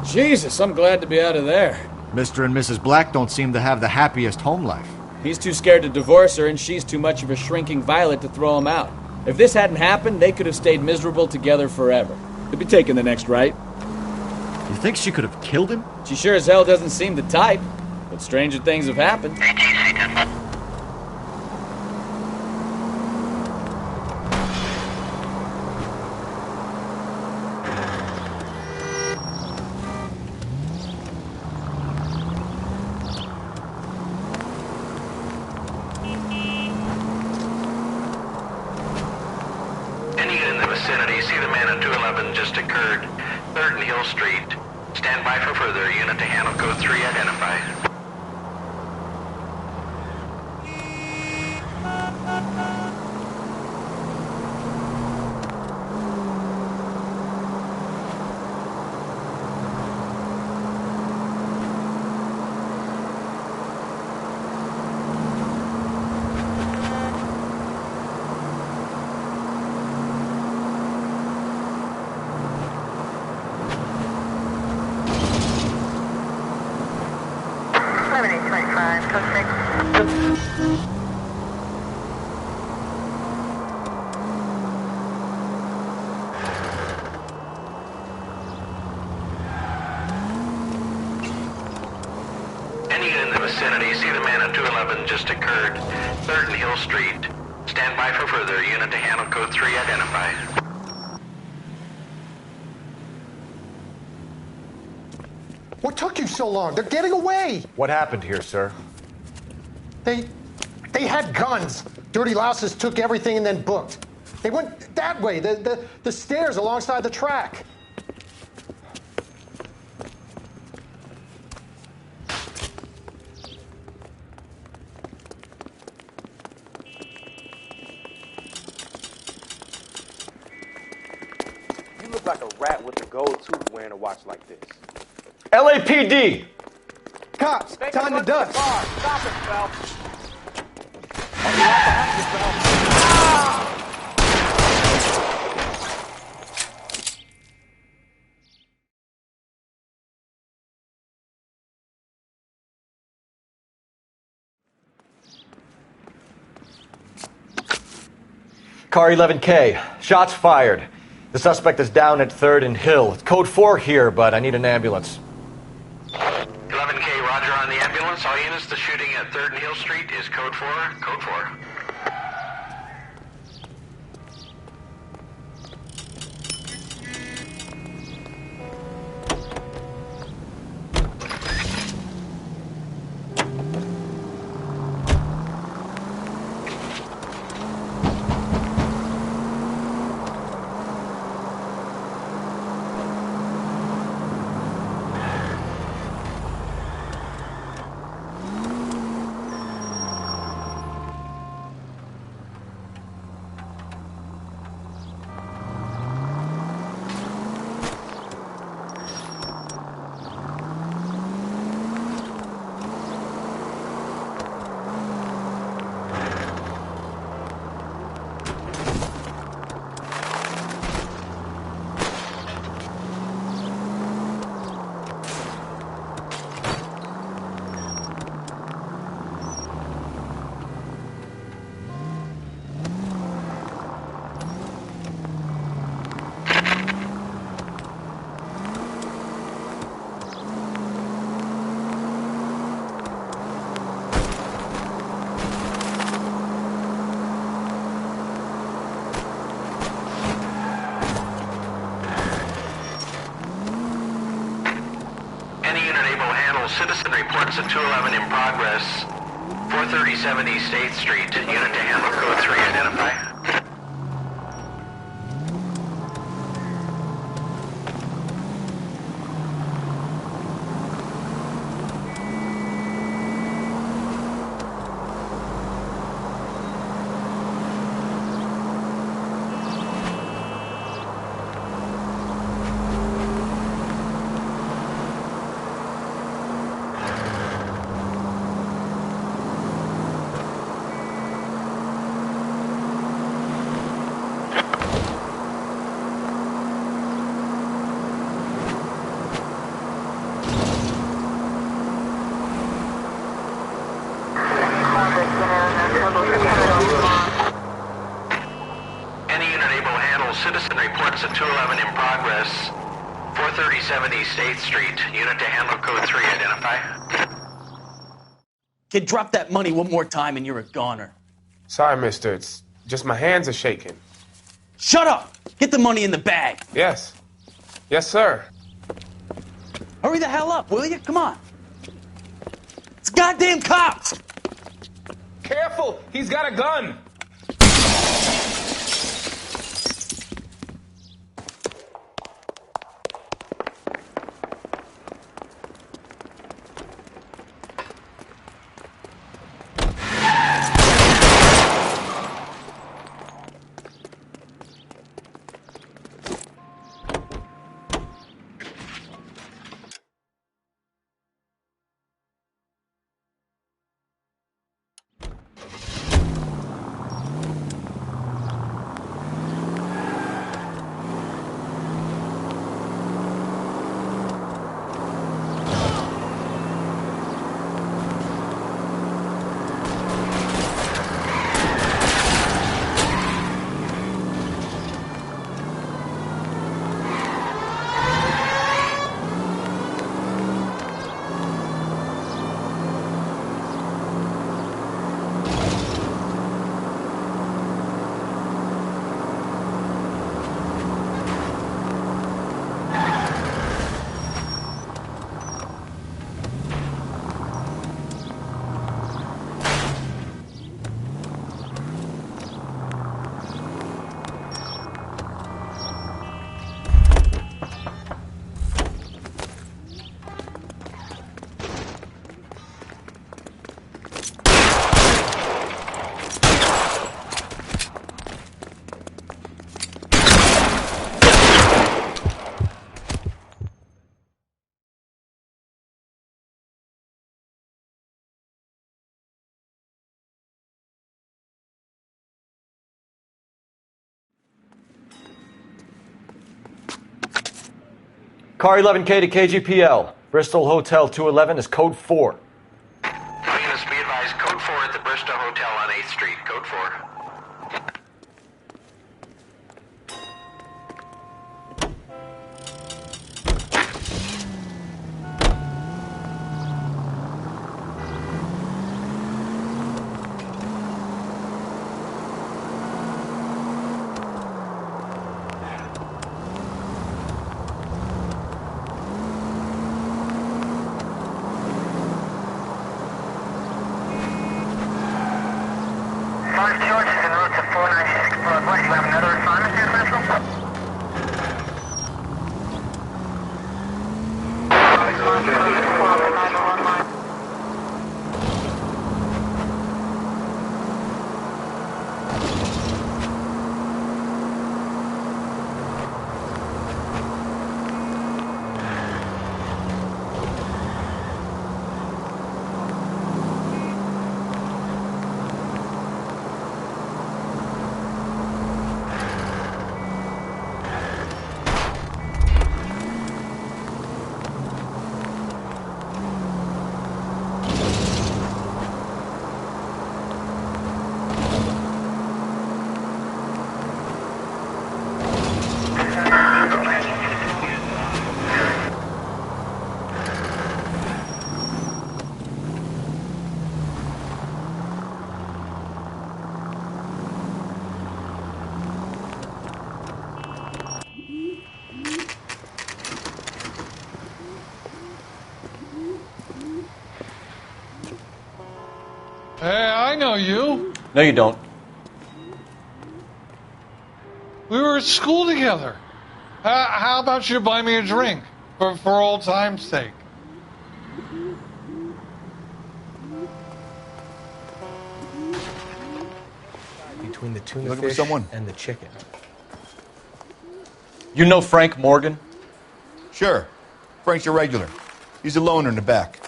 Jesus, I'm glad to be out of there. Mr. and Mrs. Black don't seem to have the happiest home life. He's too scared to divorce her, and she's too much of a shrinking violet to throw him out. If this hadn't happened, they could have stayed miserable together forever. They'd be taking the next right. You think she could have killed him? She sure as hell doesn't seem the type, but stranger things have happened. Vicinity, see the man on 211 just occurred. 3rd and Hill Street. Stand by for further. Unit to handle code 3 identify. Vicinity, see the man on 211 just occurred. 3rd and Hill Street. Stand by for further. Unit to handle code 3 identify. What took you so long? They're getting away! What happened here, sir? They had guns. Dirty louses took everything and then booked. They went that way, the stairs alongside the track. You look like a rat with a gold tooth wearing a watch like this. LAPD! Cops, time to duck. Stop it, Phelps. Car 11K. Shots fired. The suspect is down at 3rd and Hill. It's code 4 here, but I need an ambulance. 11K, roger on the ambulance. All units, the shooting at 3rd and Hill Street is code 4. Code 4. Citizen reports at 211 in progress. 437 East 8th Street. Unit to handle code 3 identify. Any unit able to handle citizen reports at 211 in progress. 437 East 8th Street. Unit to handle code 3. Identify. Kid, drop that money one more time and you're a goner. Sorry, mister. It's just my hands are shaking. Shut up! Get the money in the bag. Yes. Yes, sir. Hurry the hell up, will you? Come on. It's goddamn cops! Careful! He's got a gun! Car 11K to KGPL. Bristol Hotel 211 is code 4. Units be advised. Code 4 at the Bristol Hotel on 8th Street. Code 4. George is en route to 496 Broadway. Do you have another assignment here, Central? Hey, I know you. No, you don't. We were at school together. How about you buy me a drink for old time's sake? Between the tuna Looking for fish someone? and the chicken. You know Frank Morgan? Sure. Frank's your regular. He's a loner in the back.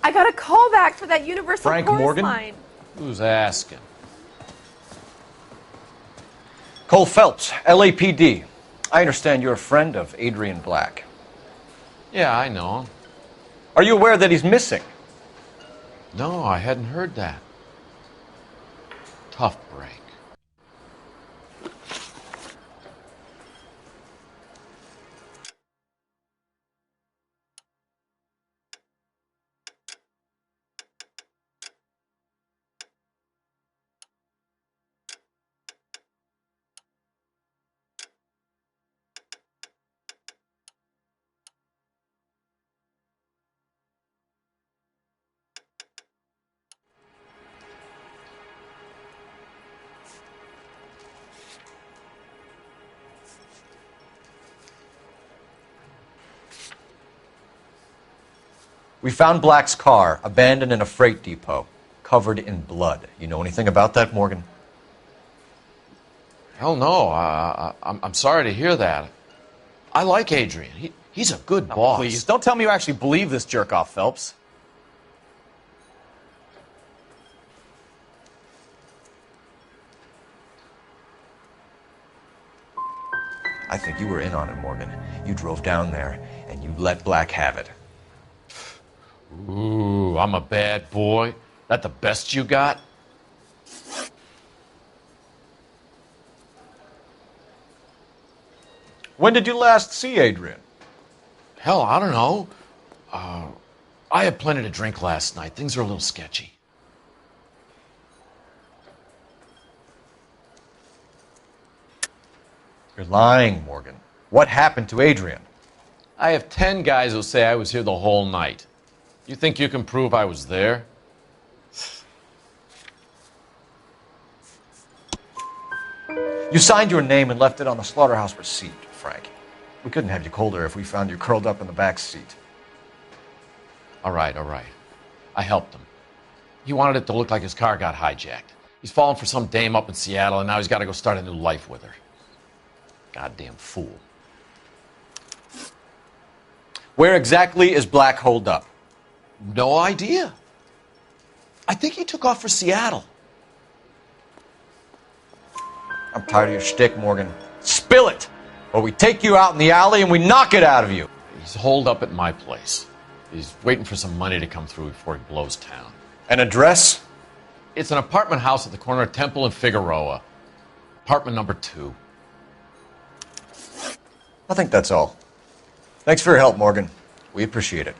I got a call back for that Universal Frank Chorus Morgan? line. Who's asking? Cole Phelps, LAPD. I understand you're a friend of Adrian Black. Yeah, I know him. Are you aware that he's missing? No, I hadn't heard that. Tough break. We found Black's car abandoned in a freight depot, covered in blood. You know anything about that, Morgan? Hell no. I'm sorry to hear that. I like Adrian. He's a good boss. Please, don't tell me you actually believe this jerk-off, Phelps. I think you were in on it, Morgan. You drove down there, and you let Black have it. Ooh, I'm a bad boy. That the best you got? When did you last see Adrian? Hell, I don't know. I had plenty to drink last night. Things are a little sketchy. You're lying, Morgan. What happened to Adrian? I have 10 guys who say I was here the whole night. You think you can prove I was there? You signed your name and left it on the slaughterhouse receipt, Frank. We couldn't have you colder if we found you curled up in the back seat. All right. I helped him. He wanted it to look like his car got hijacked. He's fallen for some dame up in Seattle, and now he's got to go start a new life with her. Goddamn fool. Where exactly is Black holed up? No idea. I think he took off for Seattle. I'm tired of your shtick, Morgan. Spill it! Or we take you out in the alley and we knock it out of you. He's holed up at my place. He's waiting for some money to come through before he blows town. An address? It's an apartment house at the corner of Temple and Figueroa. Apartment number 2. I think that's all. Thanks for your help, Morgan. We appreciate it.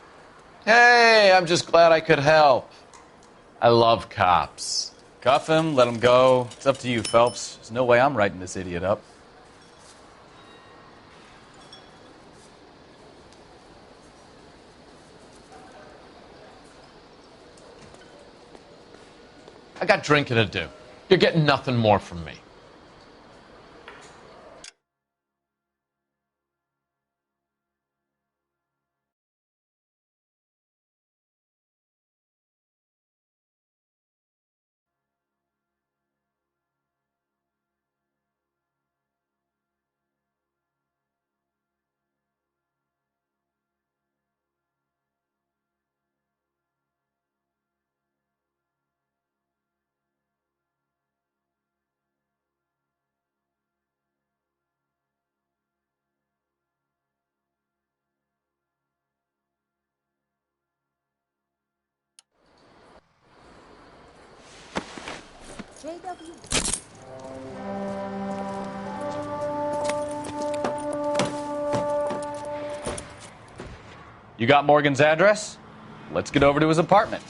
Hey, I'm just glad I could help. I love cops. Cuff him, let him go. It's up to you, Phelps. There's no way I'm writing this idiot up. I got drinking to do. You're getting nothing more from me. You got Morgan's address? Let's get over to his apartment.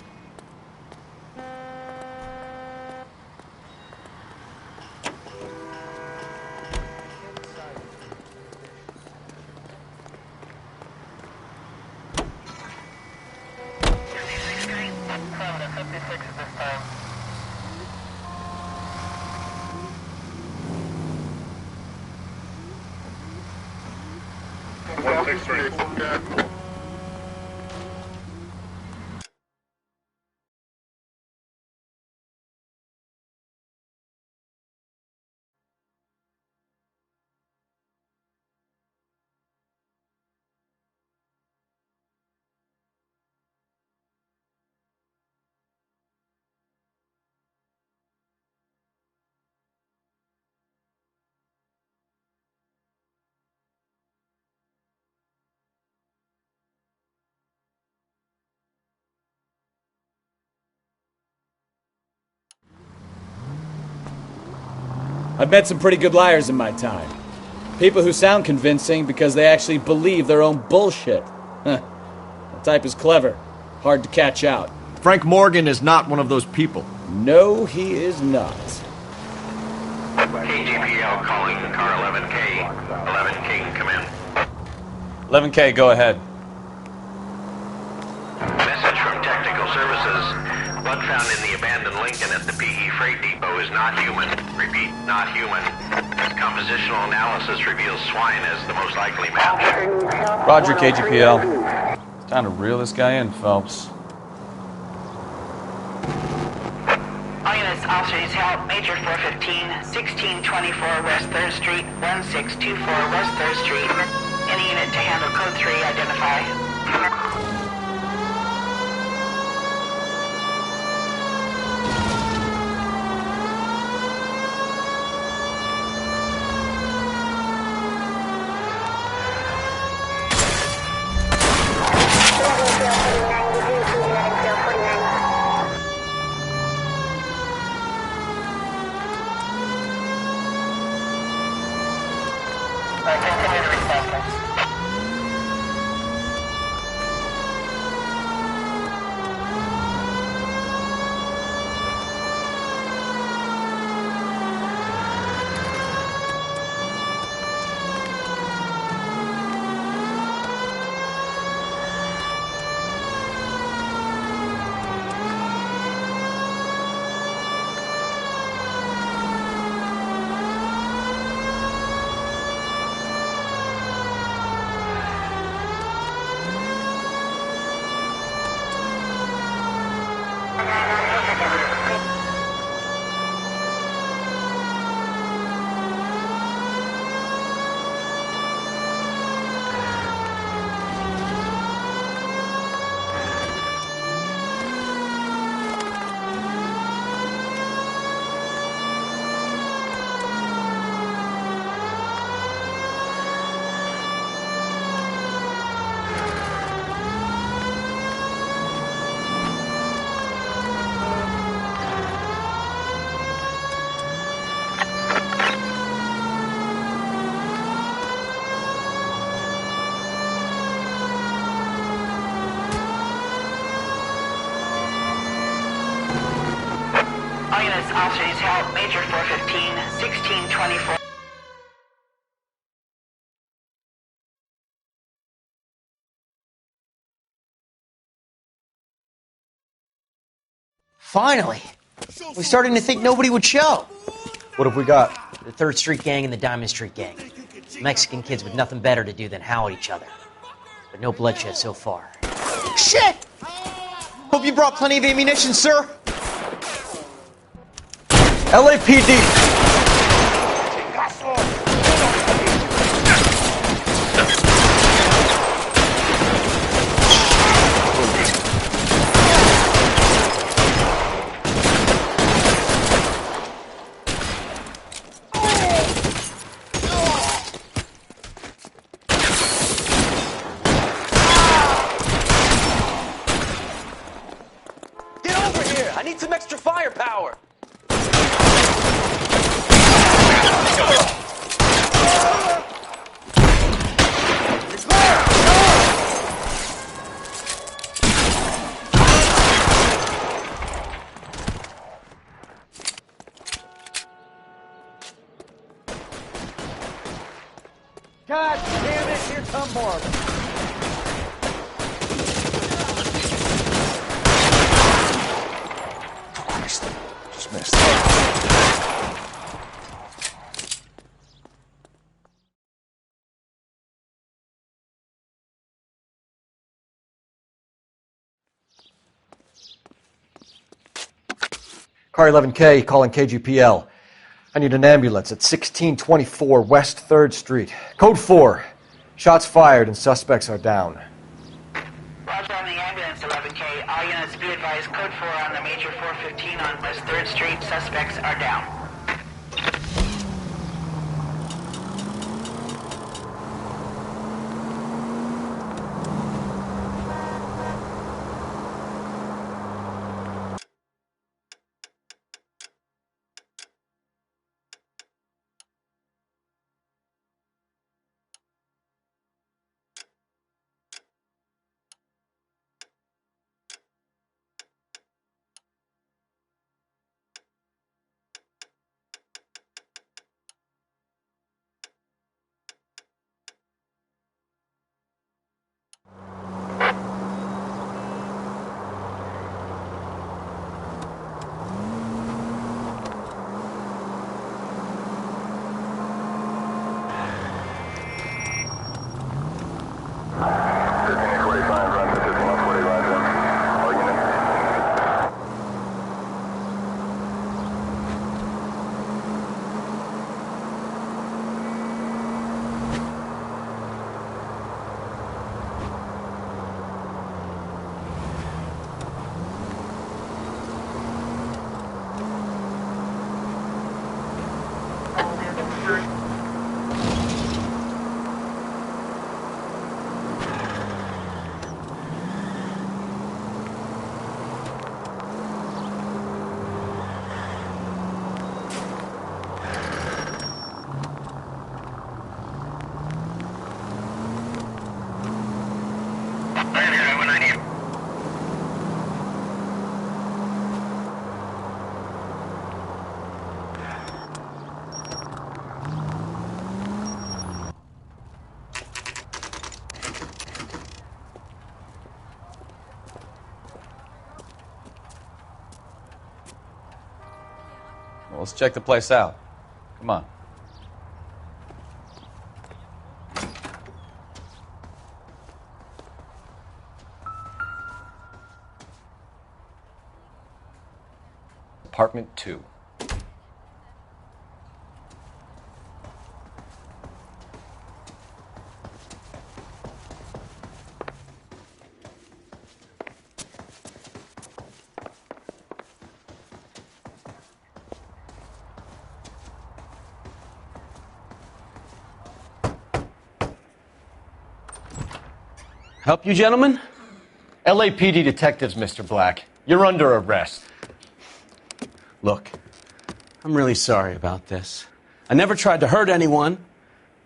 I've met some pretty good liars in my time. People who sound convincing because they actually believe their own bullshit. That type is clever. Hard to catch out. Frank Morgan is not one of those people. No, he is not. KGPL calling car 11K. 11K, come in. 11K, go ahead. Message from Technical Services. Blood found in the abandoned Lincoln at the PE Freight Depot is not human. Repeat, not human. Compositional analysis reveals swine as the most likely match. Roger, KGPL. It's time to reel this guy in, Phelps. All units, officers help. Major 415, 1624 West 3rd Street, 1624 West 3rd Street. Any unit to handle code 3, identify. All units, officers help. Major 415, 1624. Finally! We're starting to think nobody would show. What have we got? The 3rd Street Gang and the Diamond Street Gang. Mexican kids with nothing better to do than howl at each other. But no bloodshed so far. Shit! Hope you brought plenty of ammunition, sir. LAPD! Get over here! I need some extra firepower! God damn it, here come more. Just missed. Car 11K calling KGPL. I need an ambulance at 1624 West 3rd Street. Code 4. Shots fired and suspects are down. Roger on the ambulance, 11K. All units be advised, code 4 on the Major 415 on West 3rd Street. Suspects are down. let's check the place out. Come on. Apartment 2. Help you, gentlemen? LAPD detectives, Mr. Black. You're under arrest. Look, I'm really sorry about this. I never tried to hurt anyone.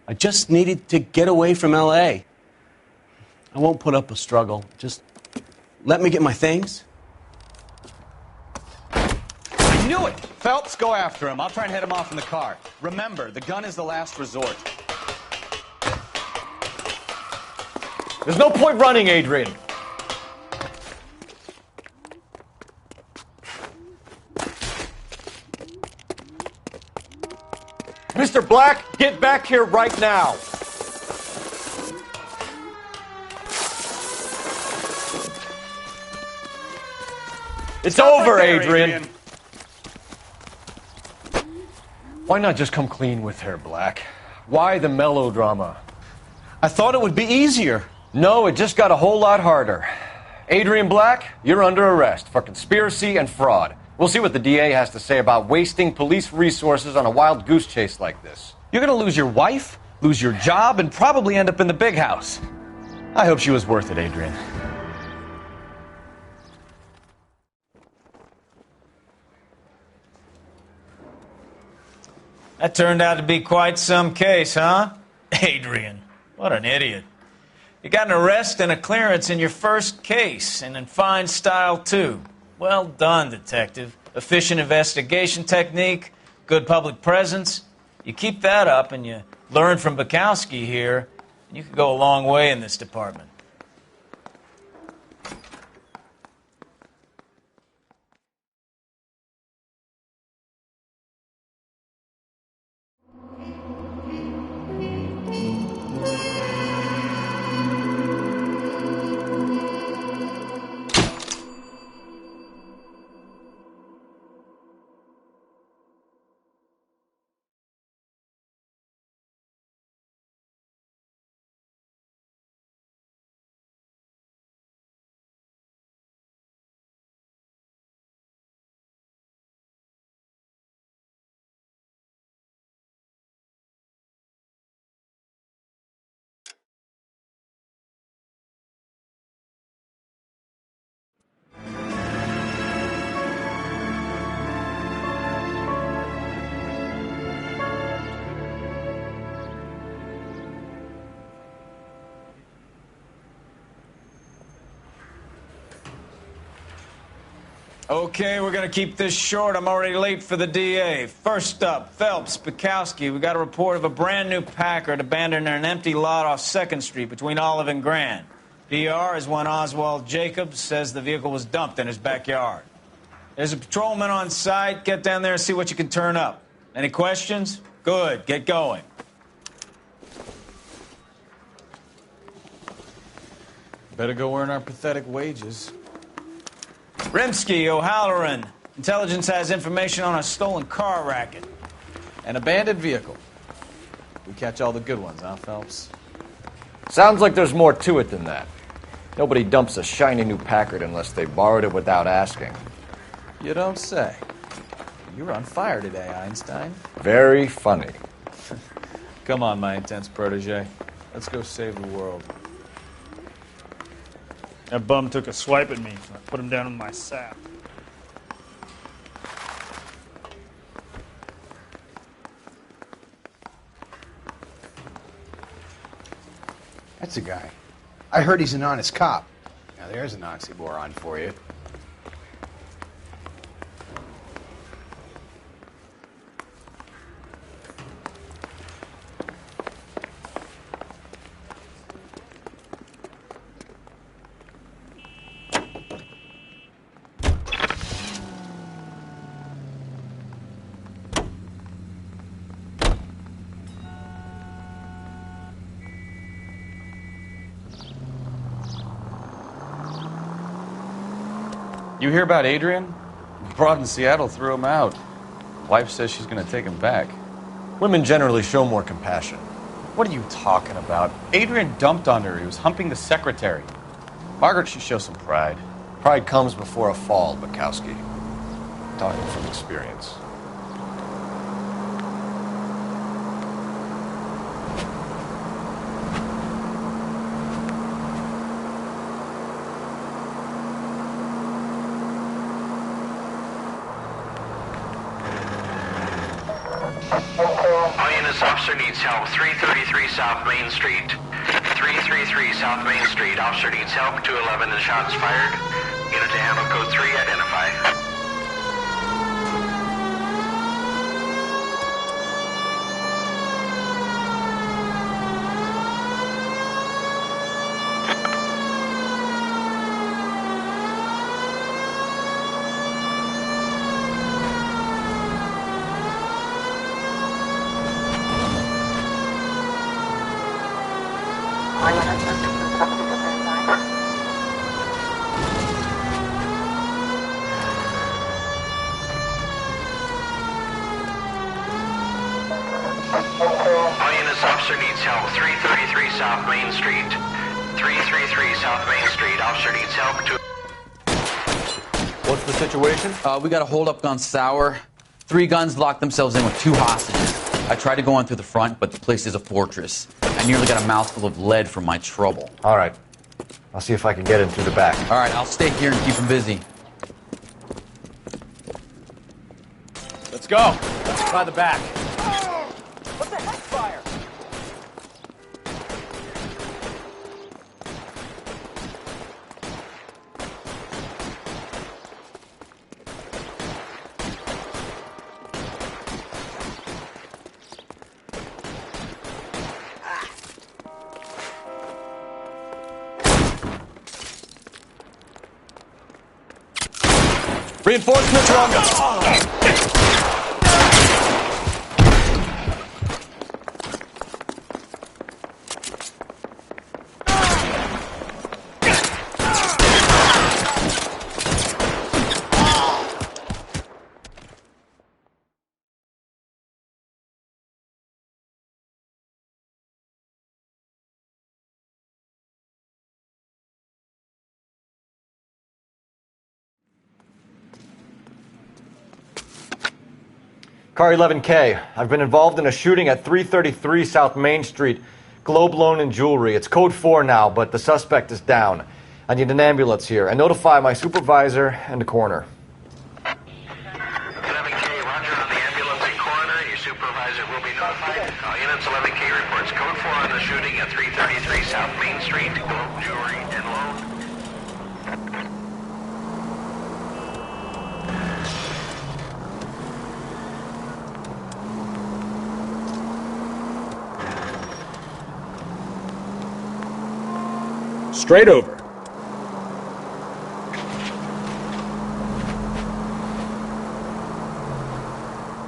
I just needed to get away from L.A. I won't put up a struggle. Just let me get my things. I knew it! Phelps, go after him. I'll try and head him off in the car. Remember, the gun is the last resort. There's no point running, Adrian. Mr. Black, get back here right now. It's over, Adrian. Why not just come clean with her, Black? Why the melodrama? I thought it would be easier. No, it just got a whole lot harder. Adrian Black, you're under arrest for conspiracy and fraud. We'll see what the DA has to say about wasting police resources on a wild goose chase like this. You're gonna lose your wife, lose your job, and probably end up in the big house. I hope she was worth it, Adrian. That turned out to be quite some case, huh? Adrian, what an idiot. You got an arrest and a clearance in your first case, and in fine style, too. Well done, detective. Efficient investigation technique, good public presence. You keep that up and you learn from Bukowski here, and you could go a long way in this department. Okay, we're going to keep this short. I'm already late for the DA. First up, Phelps, Bukowski. We got a report of a brand new Packard abandoned in an empty lot off 2nd Street between Olive and Grand. PR is one Oswald Jacobs says the vehicle was dumped in his backyard. There's a patrolman on site. Get down there and see what you can turn up. Any questions? Good. Get going. Better go earn our pathetic wages. Rimsky, O'Halloran. Intelligence has information on a stolen car racket. An abandoned vehicle. We catch all the good ones, huh, Phelps? Sounds like there's more to it than that. Nobody dumps a shiny new Packard unless they borrowed it without asking. You don't say. You're on fire today, Einstein. Very funny. Come on, my intense protege. Let's go save the world. That bum took a swipe at me, so I put him down in my sap. That's a guy. I heard he's an honest cop. Now there's an oxymoron for you. You hear about Adrian? The broad in Seattle threw him out. Wife says she's going to take him back. Women generally show more compassion. What are you talking about? Adrian dumped on her. He was humping the secretary. Margaret should show some pride. Pride comes before a fall, Bukowski. Talking from experience. All units, officer needs help. 333 South Main Street. 333 South Main Street. Officer needs help. 211 and shots fired. Unit to handle code 3, identify. All units, officer needs help. 333 South Main Street. 333 South Main Street. Officer needs help. What's the situation? We got a hold-up gun sour. 3 guns locked themselves in with 2 hostages. I tried to go in through the front, but the place is a fortress. I nearly got a mouthful of lead from my trouble. All right. I'll see if I can get in through the back. All right, I'll stay here and keep him busy. Let's go. Let's try the back. What the heck, fire? Reinforcements are on the... Car 11K, I've been involved in a shooting at 333 South Main Street. Globe Loan and Jewelry. It's code 4 now, but the suspect is down. I need an ambulance here. And notify my supervisor and the coroner. 11K, roger on the ambulance and coroner. Your supervisor will be notified. All units, 11K reports code 4 on the shooting at 333 South Main Street. Globe Jewelry and Loan. Straight over.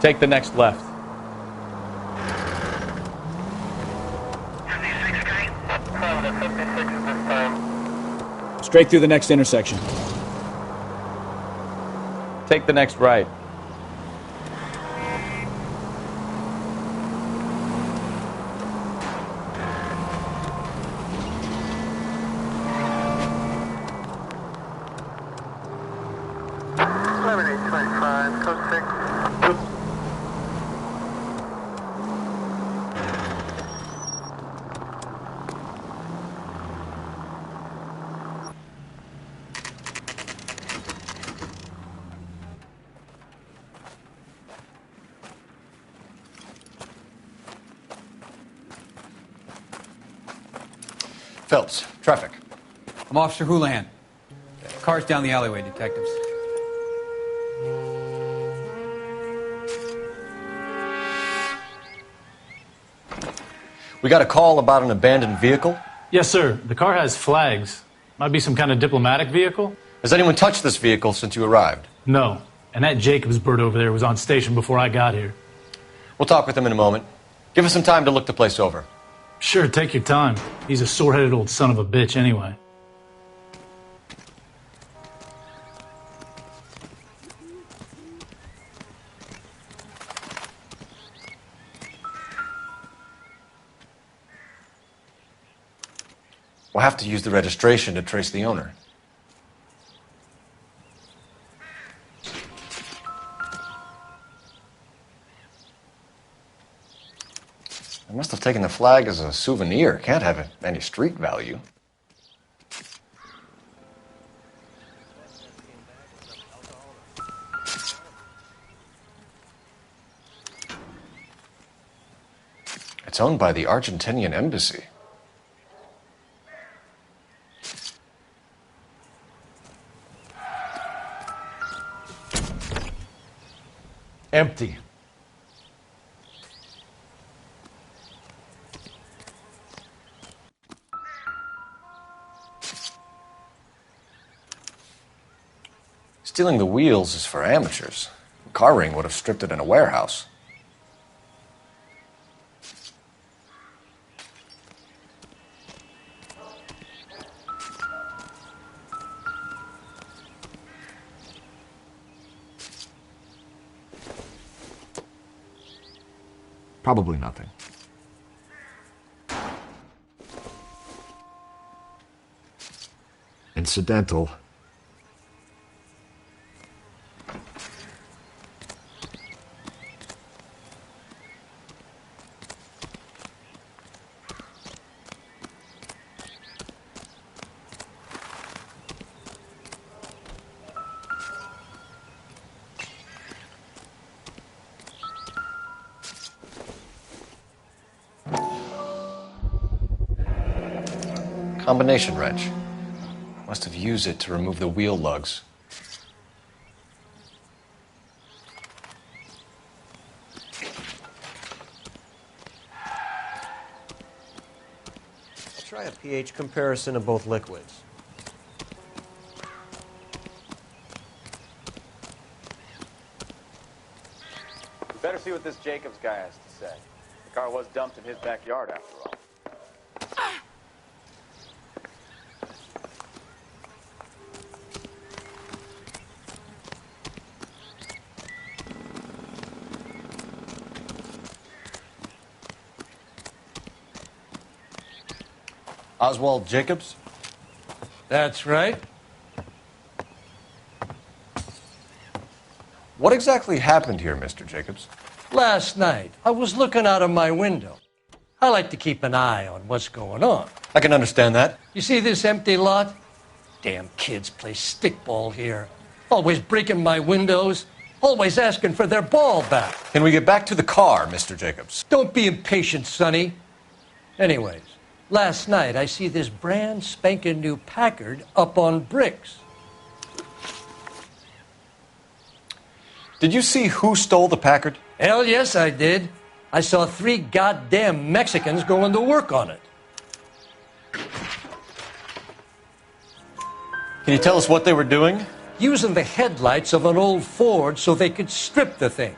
Take the next left. Straight through the next intersection. Take the next right. Phelps, traffic. I'm Officer Houlihan. Car's down the alleyway, detectives. We got a call about an abandoned vehicle. Yes, sir. The car has flags. Might be some kind of diplomatic vehicle. Has anyone touched this vehicle since you arrived? No. And that Jacobs bird over there was on station before I got here. We'll talk with him in a moment. Give us some time to look the place over. Sure, take your time. He's a sore-headed old son of a bitch anyway. We'll have to use the registration to trace the owner. I must have taken the flag as a souvenir. Can't have any street value. It's owned by the Argentinian embassy. Empty. Stealing the wheels is for amateurs. A car ring would have stripped it in a warehouse. Probably nothing. Incidental. Combination wrench. Must have used it to remove the wheel lugs. Try a pH comparison of both liquids. We better see what this Jacobs guy has to say. The car was dumped in his backyard, after all. Oswald Jacobs? That's right. What exactly happened here, Mr. Jacobs? Last night, I was looking out of my window. I like to keep an eye on what's going on. I can understand that. You see this empty lot? Damn kids play stickball here. Always breaking my windows. Always asking for their ball back. Can we get back to the car, Mr. Jacobs? Don't be impatient, Sonny. Anyways, last night I see this brand spanking new Packard up on bricks. Did you see who stole the Packard? Hell yes, I did. I saw 3 goddamn Mexicans going to work on it. Can you tell us what they were doing? Using the headlights of an old Ford so they could strip the thing.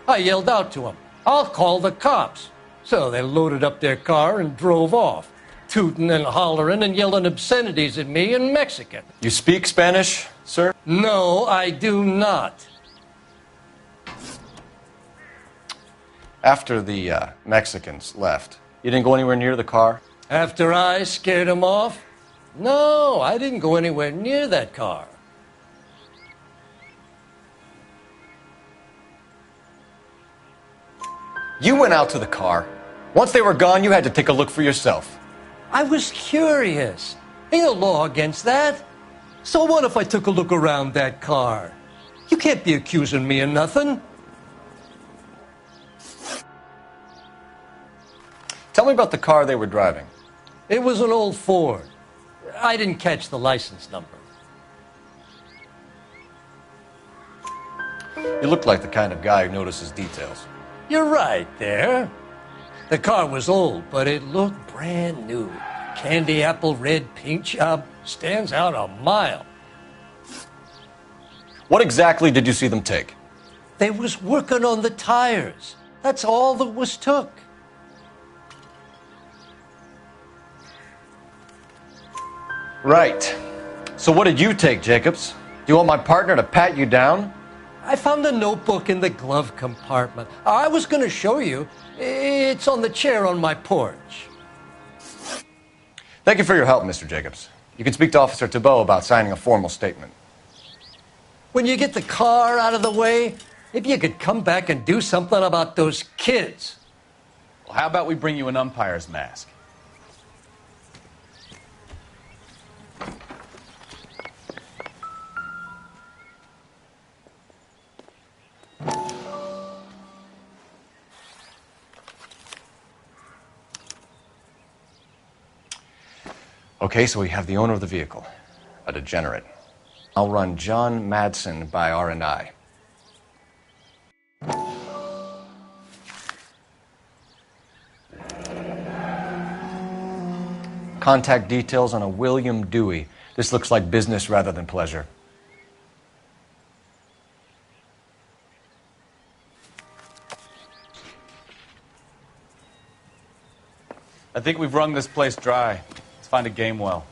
I yelled out to them, "I'll call the cops." So they loaded up their car and drove off, tooting and hollering and yelling obscenities at me in Mexican. You speak Spanish, sir? No, I do not. After the Mexicans left, you didn't go anywhere near the car? After I scared them off? No, I didn't go anywhere near that car. You went out to the car. Once they were gone, you had to take a look for yourself. I was curious. Ain't no law against that. So what if I took a look around that car? You can't be accusing me of nothing. Tell me about the car they were driving. It was an old Ford. I didn't catch the license number. You look like the kind of guy who notices details. You're right there. The car was old, but it looked brand new. Candy apple red paint job stands out a mile. What exactly did you see them take? They was working on the tires. That's all that was took. Right. So what did you take, Jacobs? Do you want my partner to pat you down? I found a notebook in the glove compartment. I was going to show you. It's on the chair on my porch. Thank you for your help, Mr. Jacobs. You can speak to Officer Thibault about signing a formal statement. When you get the car out of the way, if you could come back and do something about those kids. Well, how about we bring you an umpire's mask? Okay, so we have the owner of the vehicle, a degenerate. I'll run John Madsen by R&I. Contact details on a William Dewey. This looks like business rather than pleasure. I think we've wrung this place dry. Let's find a game well.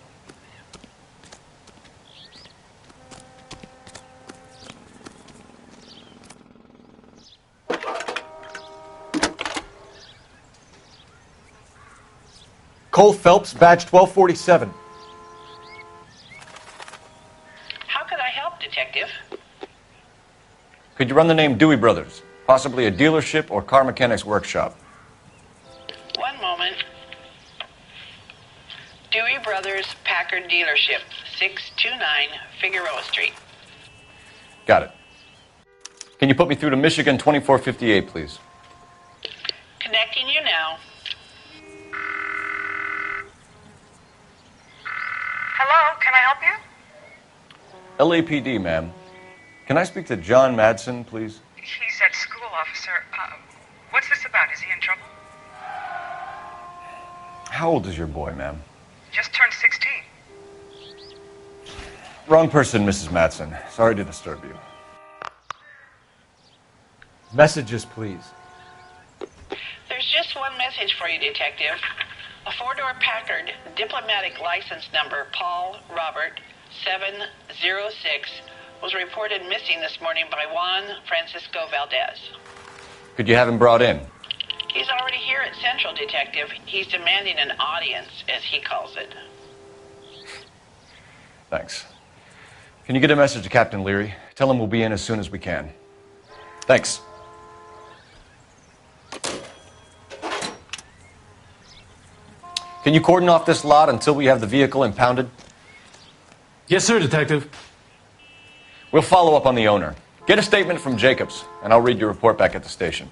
Cole Phelps, badge 1247. How could I help, Detective? Could you run the name Dewey Brothers? Possibly a dealership or car mechanics workshop. One moment. Dewey Brothers Packard Dealership, 629 Figueroa Street. Got it. Can you put me through to Michigan 2458, please? Connecting you now. Hello, can I help you? LAPD, ma'am. Can I speak to John Madsen, please? He's at school, officer. What's this about? Is he in trouble? How old is your boy, ma'am? Just turned 16. Wrong person, Mrs. Madsen. Sorry to disturb you. Messages, please. There's just one message for you, Detective. A four-door Packard, diplomatic license number Paul Robert 706, was reported missing this morning by Juan Francisco Valdez. Could you have him brought in? He's already here at Central, Detective. He's demanding an audience, as he calls it. Thanks. Can you get a message to Captain Leary? Tell him we'll be in as soon as we can. Thanks. Can you cordon off this lot until we have the vehicle impounded? Yes, sir, Detective. We'll follow up on the owner. Get a statement from Jacobs, and I'll read your report back at the station.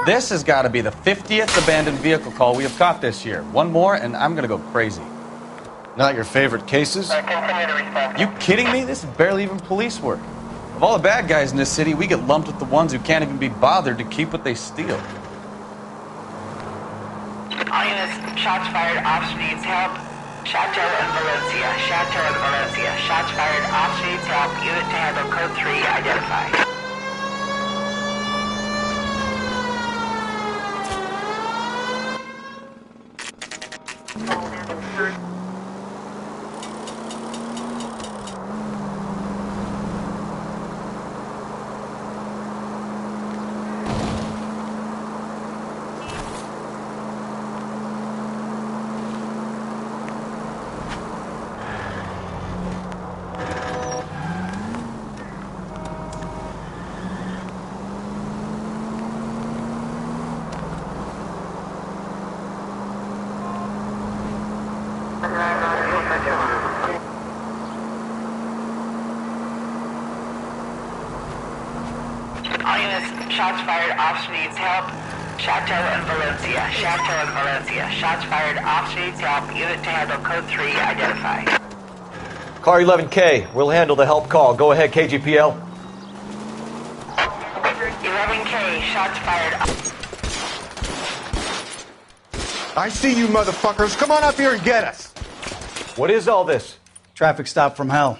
This has got to be the 50th abandoned vehicle call we have caught this year. One more, and I'm going to go crazy. Not your favorite cases? You kidding me? This is barely even police work. Of all the bad guys in this city, we get lumped with the ones who can't even be bothered to keep what they steal. All units, shots fired, officer needs help. Chateau and Valencia, Chateau and Valencia. Shots fired, officer needs help. Unit to handle code 3, identify. All units, shots fired. Officer needs help. Chateau and Valencia. Chateau and Valencia. Shots fired. Officer needs help. Unit to handle code 3 identified. Car 11K, we'll handle the help call. Go ahead, KGPL. 11K, shots fired. I see you motherfuckers. Come on up here and get us. What is all this? Traffic stop from hell.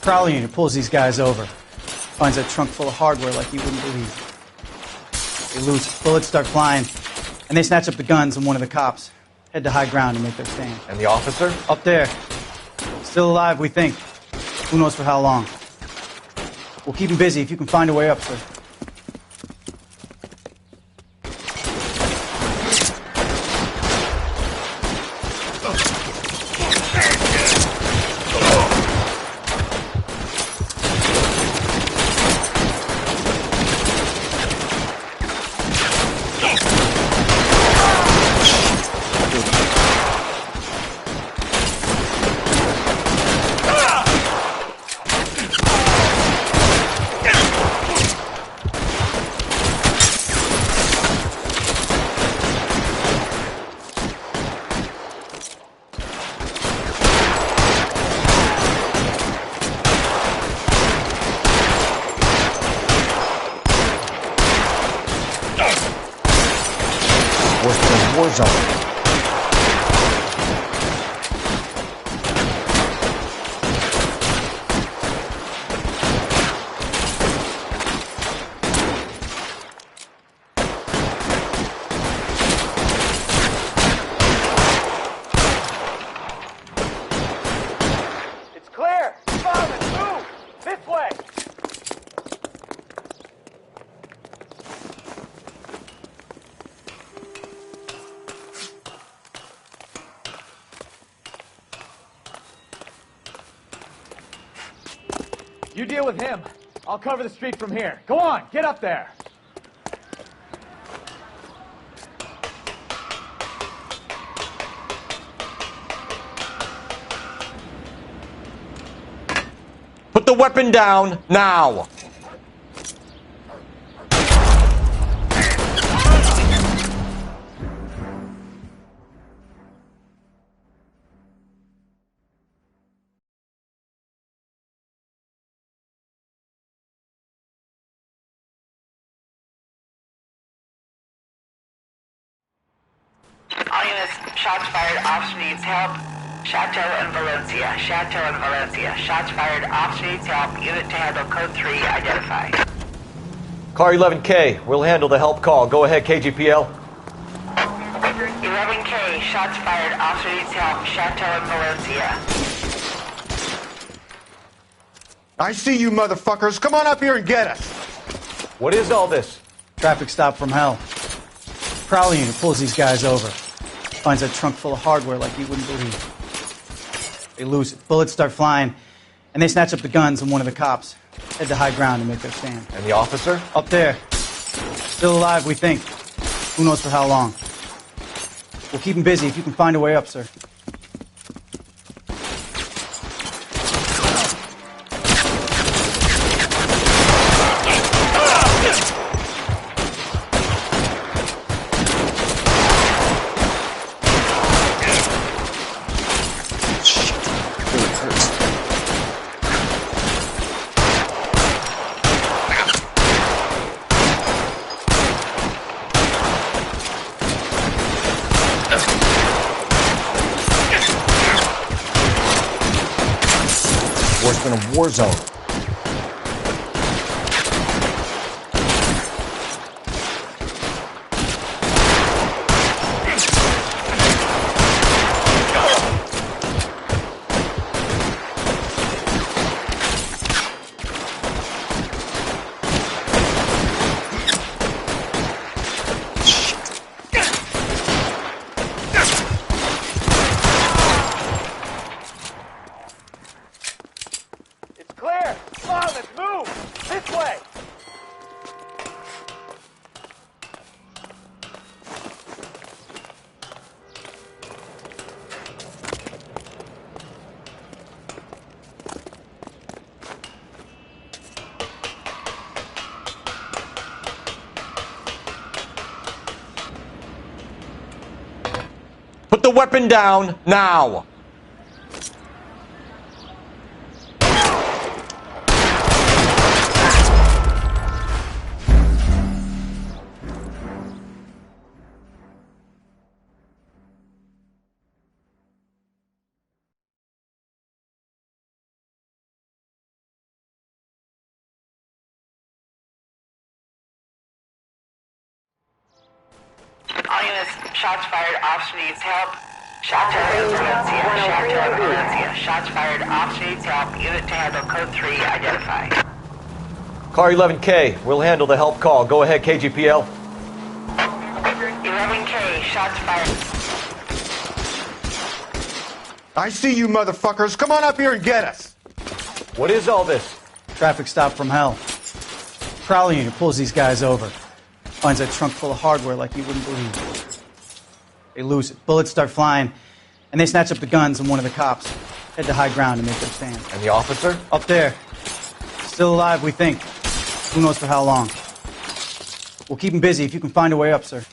Prowler unit pulls these guys over. Finds a trunk full of hardware like you wouldn't believe. They loose, bullets start flying, and they snatch up the guns and one of the cops. Head to high ground and make their stand. And the officer? Up there. Still alive, we think. Who knows for how long. We'll keep him busy if you can find a way up, sir. War zone. It's clear. Come on, let's move. This way. You deal with him. I'll cover the street from here. Go on, get up there. Put the weapon down now. All units, shots fired. Officer needs help. Chateau and Valencia. Chateau and Valencia. Shots fired. Officer needs help. Unit to handle code 3 identified. Car 11K, we'll handle the help call. Go ahead, KGPL. 11K, shots fired. Officer needs help. Chateau and Valencia. I see you motherfuckers. Come on up here and get us. What is all this? Traffic stop from hell. Prowler unit pulls these guys over. Finds a trunk full of hardware like you wouldn't believe. They loose, bullets start flying, and they snatch up the guns and one of the cops. Head to high ground and make their stand. And the officer? Up there. Still alive, we think. Who knows for how long. We'll keep him busy if you can find a way up, sir. Worse than a war zone. Clear. Come on, let's move. This way. the weapon down now. All units, shots fired, officer needs help. Chateau and Valencia, Chateau and Valencia. Shots fired, officer needs help. Unit to handle code 3, identify. Car 11K, we'll handle the help call. Go ahead, KGPL. 11K, shots fired. I see you motherfuckers. Come on up here and get us. What is all this? Traffic stop from hell. Prowler unit pulls these guys over. Finds a trunk full of hardware like you wouldn't believe. They lose it. Bullets start flying, and they snatch up the guns, and one of the cops head to high ground to make their stand. And the officer? Up there. Still alive, we think. Who knows for how long. We'll keep him busy if you can find a way up, sir.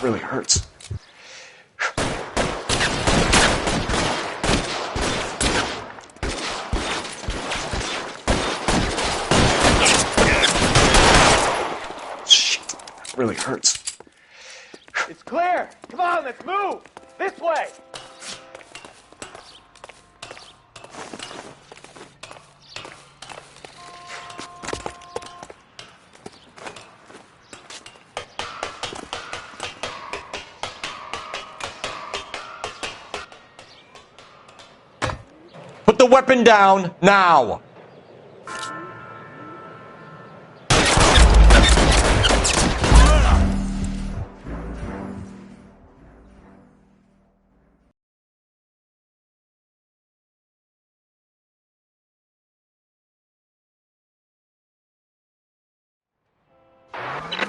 Really hurts. Shit, really hurts. It's clear. Come on, let's move. This way. Put the weapon down now.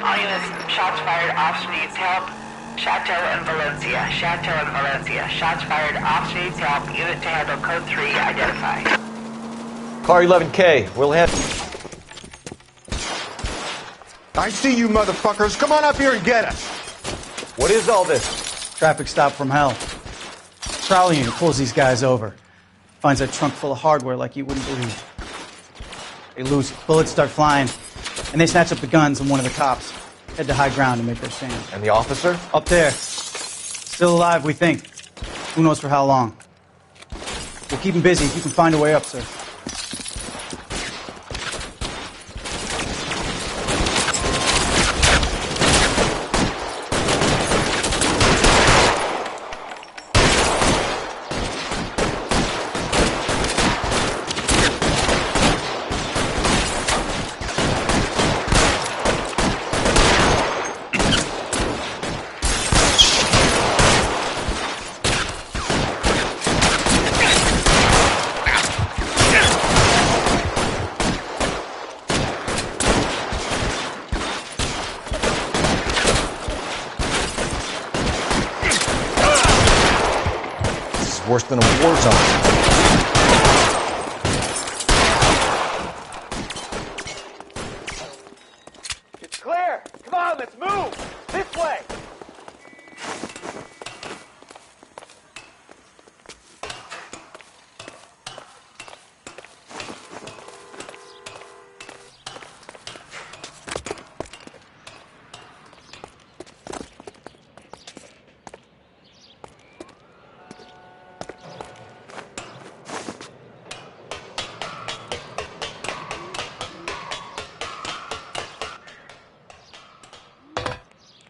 All units, shots fired, officer needs help. Chateau and Valencia, Chateau and Valencia. Shots fired, officer needs help. Unit to handle code 3, identify. Car 11K, we'll handle... I see you motherfuckers. Come on up here and get us. What is all this? Traffic stop from hell. Prowler unit pulls these guys over. Finds a trunk full of hardware like you wouldn't believe. They lose it. Bullets start flying, and they snatch up the guns, and one of the cops head to high ground to make their stand. And the officer? Up there. Still alive, we think. Who knows for how long. We'll keep him busy if you can find a way up, sir. Worse than a war zone. It's clear. Come on, let's move. This way.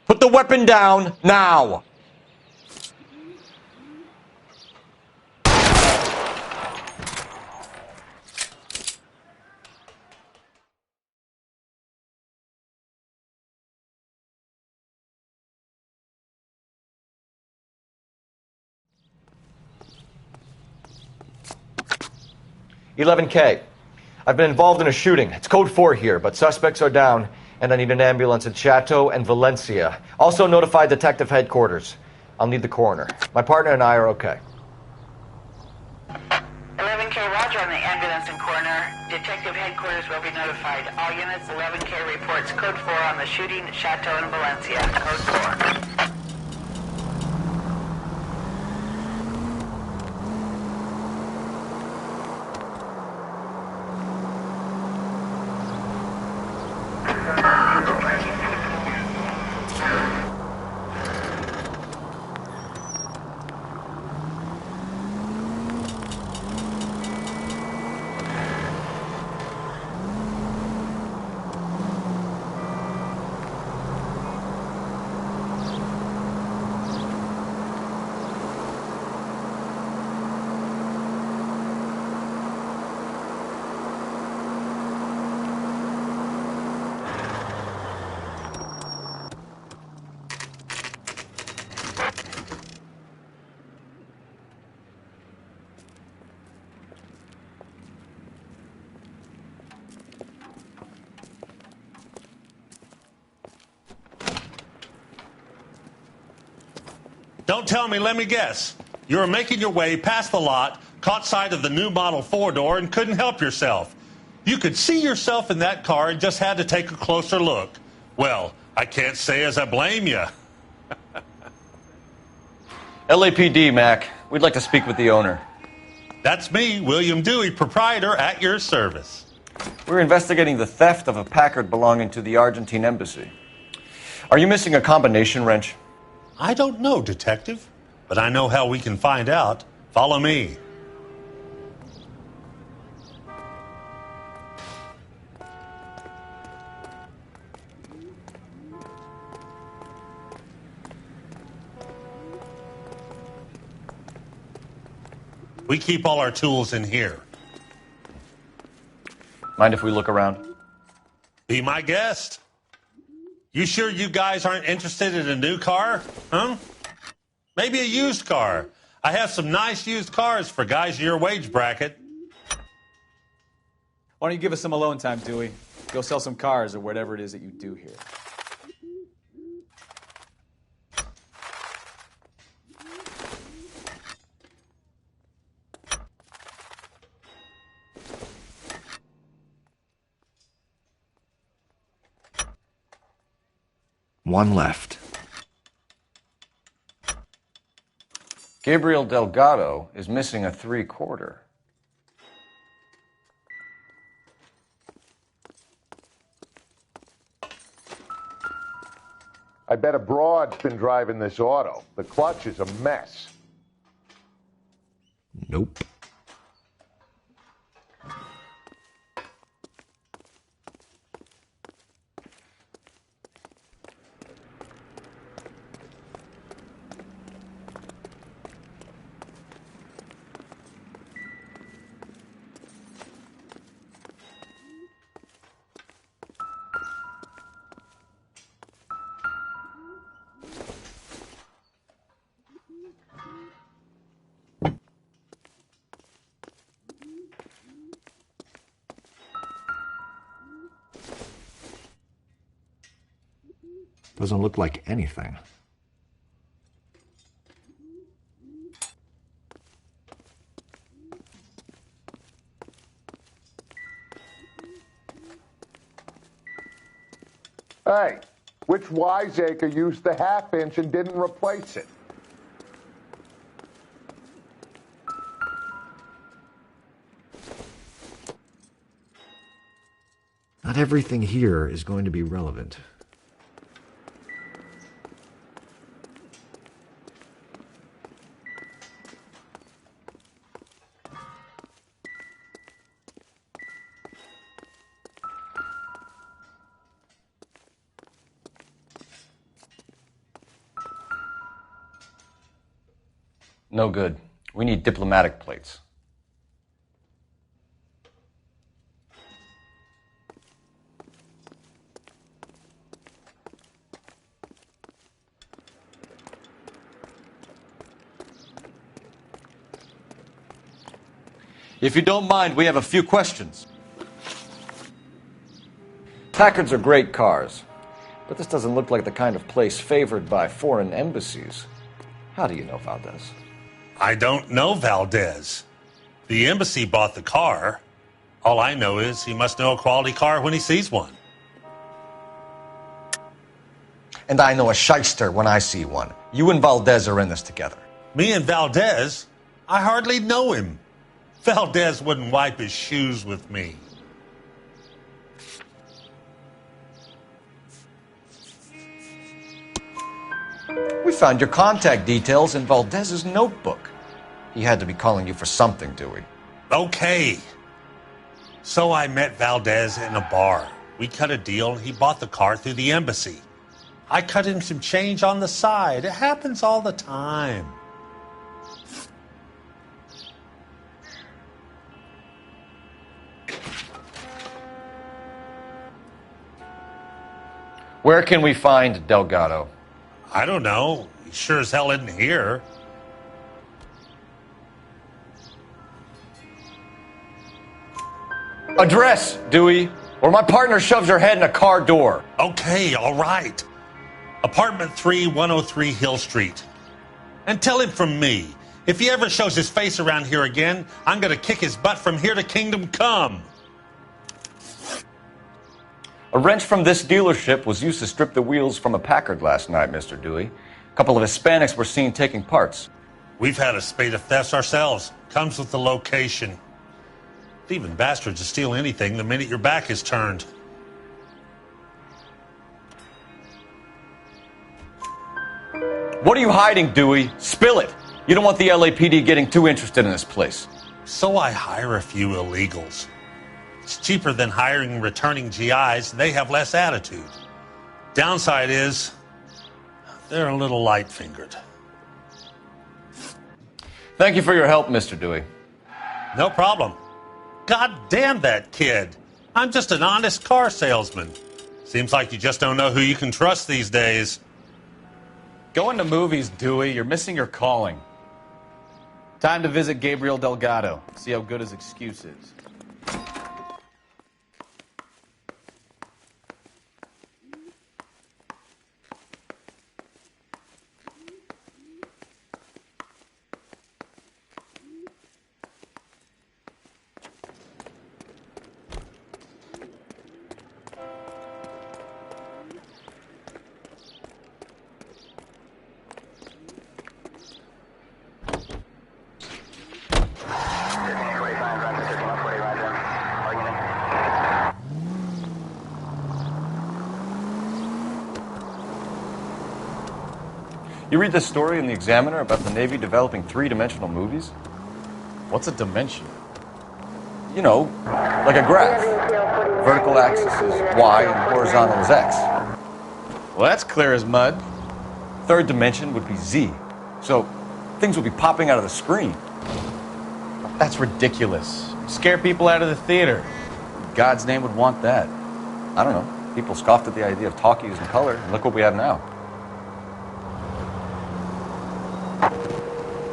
Put the weapon down now. 11K. I've been involved in a shooting. It's code 4 here, but suspects are down, and I need an ambulance in Chateau and Valencia. Also notify detective headquarters. I'll need the coroner. My partner and I are okay. 11K, roger on the ambulance and coroner. Detective headquarters will be notified. All units, 11K reports code 4 on the shooting at Chateau and Valencia. Code 4. Don't tell me, let me guess. You were making your way past the lot, caught sight of the new model 4-door, and couldn't help yourself. You could see yourself in that car and just had to take a closer look. Well, I can't say as I blame you. LAPD, Mac. We'd like to speak with the owner. That's me, William Dewey, proprietor, at your service. We're investigating the theft of a Packard belonging to the Argentine embassy. Are you missing a combination wrench? I don't know, Detective, but I know how we can find out. Follow me. We keep all our tools in here. Mind if we look around? Be my guest. You sure you guys aren't interested in a new car? Huh? Maybe a used car. I have some nice used cars for guys in your wage bracket. Why don't you give us some alone time, Dewey? Go sell some cars or whatever it is that you do here. One left. Gabriel Delgado is missing a 3/4. I bet a broad's been driving this auto. The clutch is a mess. Nope. Doesn't look like anything. Hey, which wiseacre used the half-inch and didn't replace it? Not everything here is going to be relevant. No good. We need diplomatic plates. If you don't mind, we have a few questions. Packards are great cars, but this doesn't look like the kind of place favored by foreign embassies. How do you know Valdez? I don't know Valdez. The embassy bought the car. All I know is he must know a quality car when he sees one. And I know a shyster when I see one. You and Valdez are in this together. Me and Valdez? I hardly know him. Valdez wouldn't wipe his shoes with me. We found your contact details in Valdez's notebook. He had to be calling you for something, Dewey. Okay. So I met Valdez in a bar. We cut a deal and he bought the car through the embassy. I cut him some change on the side. It happens all the time. Where can we find Delgado? I don't know. He sure as hell isn't here. Address, Dewey, or my partner shoves your head in a car door. Okay, all right. Apartment 3, 103 Hill Street. And tell him from me, if he ever shows his face around here again, I'm going to kick his butt from here to Kingdom Come. A wrench from this dealership was used to strip the wheels from a Packard last night, Mr. Dewey. A couple of Hispanics were seen taking parts. We've had a spate of thefts ourselves. Comes with the location. Thieving bastards will steal anything the minute your back is turned. What are you hiding, Dewey? Spill it. You don't want the LAPD getting too interested in this place. So I hire a few illegals. It's cheaper than hiring returning GIs. They have less attitude. Downside is, they're a little light-fingered. Thank you for your help, Mr. Dewey. No problem. God damn that kid. I'm just an honest car salesman. Seems like you just don't know who you can trust these days. Going to movies, Dewey. You're missing your calling. Time to visit Gabriel Delgado. See how good his excuse is. You read this story in the Examiner about the Navy developing three-dimensional movies? What's a dimension? You know, like a graph. Vertical axis is Y and horizontal is X. Well, that's clear as mud. Third dimension would be Z. So things would be popping out of the screen. That's ridiculous. Scare people out of the theater. God's name would want that. I don't know. People scoffed at the idea of talkies in color, and look what we have now.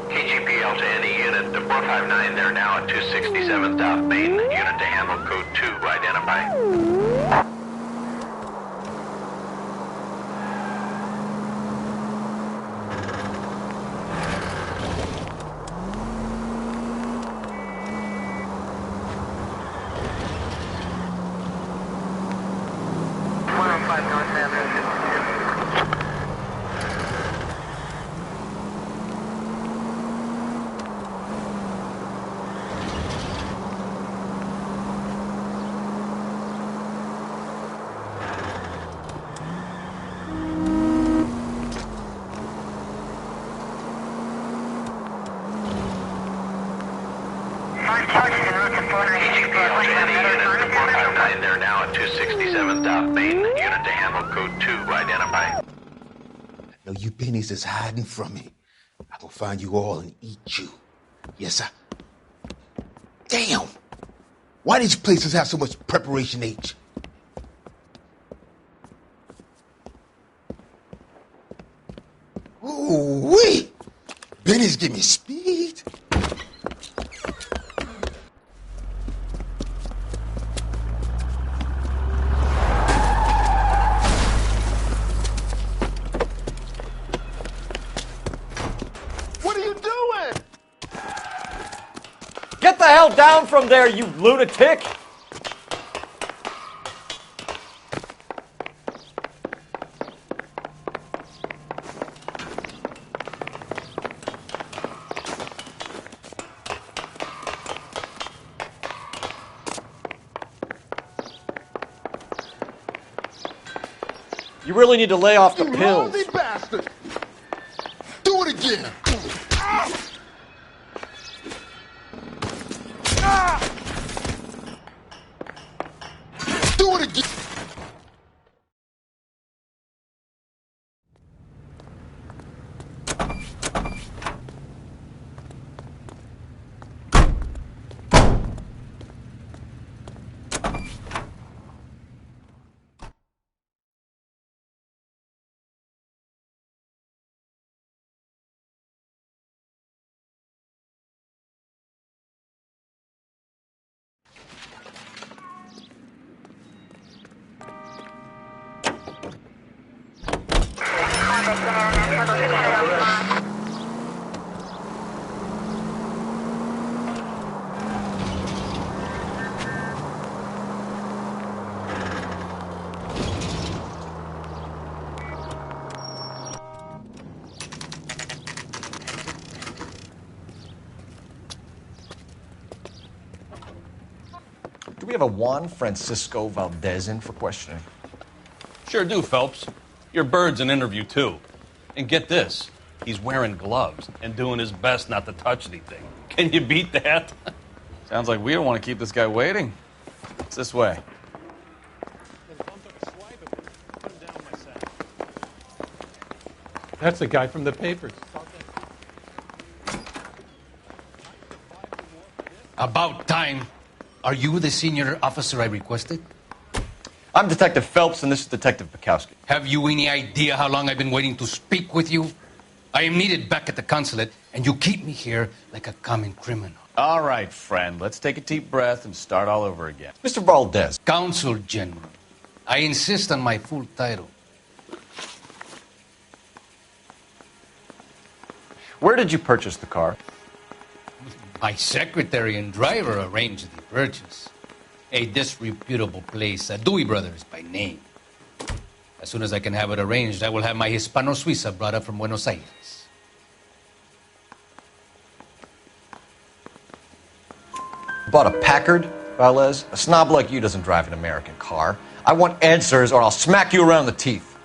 KGPL to any unit, the 459, they're now at 267 South Main. Unit to handle code 2, identify. They're now at 267 South Main. Unit to handle code 2, identify. No, you pennies is hiding from me. I'm gonna find you all and eat you. Yes, sir. Damn! Why these places have so much preparation H? Ooh-wee! Benny's give me speed. Get the hell down from there, you lunatic! You really need to lay off the pills. Lousy bastard! Do it again! Do it again! Do we have a Juan Francisco Valdez in for questioning? Sure do, Phelps. Your bird's an interview, too. And get this, he's wearing gloves and doing his best not to touch anything. Can you beat that? Sounds like we don't want to keep this guy waiting. It's this way. That's the guy from the papers. About time. Are you the senior officer I requested? I'm Detective Phelps, and this is Detective Bukowski. Have you any idea how long I've been waiting to speak with you? I am needed back at the consulate, and you keep me here like a common criminal. All right, friend. Let's take a deep breath and start all over again. Mr. Valdez. Consul General. I insist on my full title. Where did you purchase the car? My secretary and driver arranged the purchase. A disreputable place, Dewey Brothers by name. As soon as I can have it arranged, I will have my Hispano Suiza brought up from Buenos Aires. Bought a Packard, Valdez? A snob like you doesn't drive an American car. I want answers or I'll smack you around the teeth.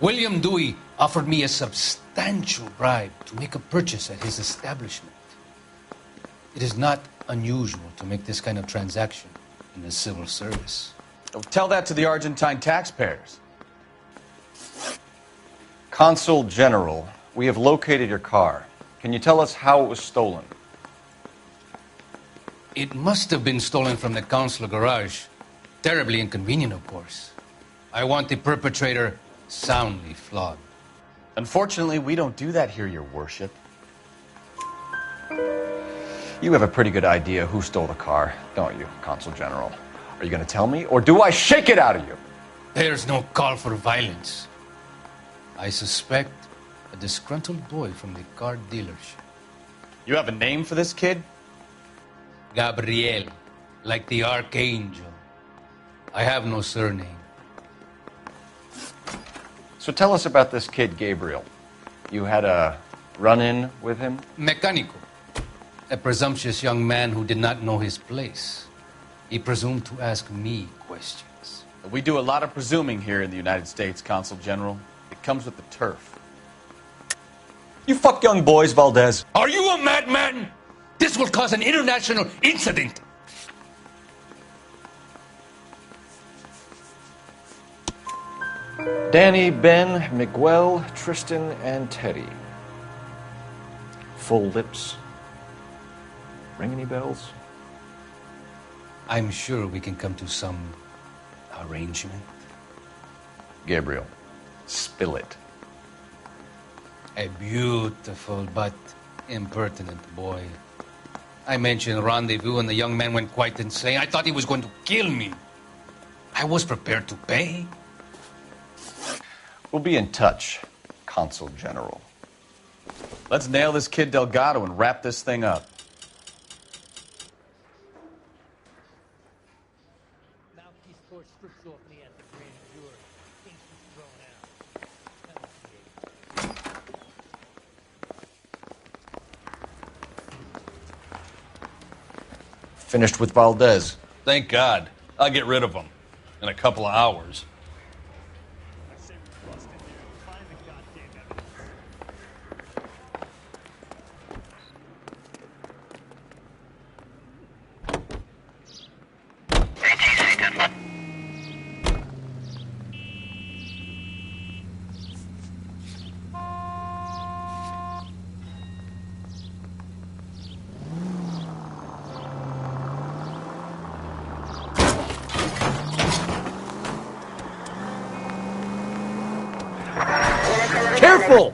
William Dewey offered me a substantial bribe to make a purchase at his establishment. It is not unusual to make this kind of transaction in the civil service. Tell that to the Argentine taxpayers. Consul General, we have located your car. Can you tell us how it was stolen? It must have been stolen from the consular garage. Terribly inconvenient, of course. I want the perpetrator soundly flogged. Unfortunately, we don't do that here, Your Worship. You have a pretty good idea who stole the car, don't you, Consul General? Are you going to tell me, or do I shake it out of you? There's no call for violence. I suspect a disgruntled boy from the car dealership. You have a name for this kid? Gabriel, like the archangel. I have no surname. So tell us about this kid, Gabriel. You had a run-in with him? Mecánico. A presumptuous young man who did not know his place. He presumed to ask me questions. We do a lot of presuming here in the United States, Consul General. It comes with the turf. You fuck young boys, Valdez. Are you a madman? This will cause an international incident. Danny, Ben, Miguel, Tristan, and Teddy. Full lips. Ring any bells? I'm sure we can come to some arrangement. Gabriel, spill it. A beautiful but impertinent boy. I mentioned rendezvous and the young man went quite insane. I thought he was going to kill me. I was prepared to pay. We'll be in touch, Consul General. Let's nail this kid Delgado and wrap this thing up. Finished with Valdez. Thank God. I'll get rid of him in a couple of hours. Careful!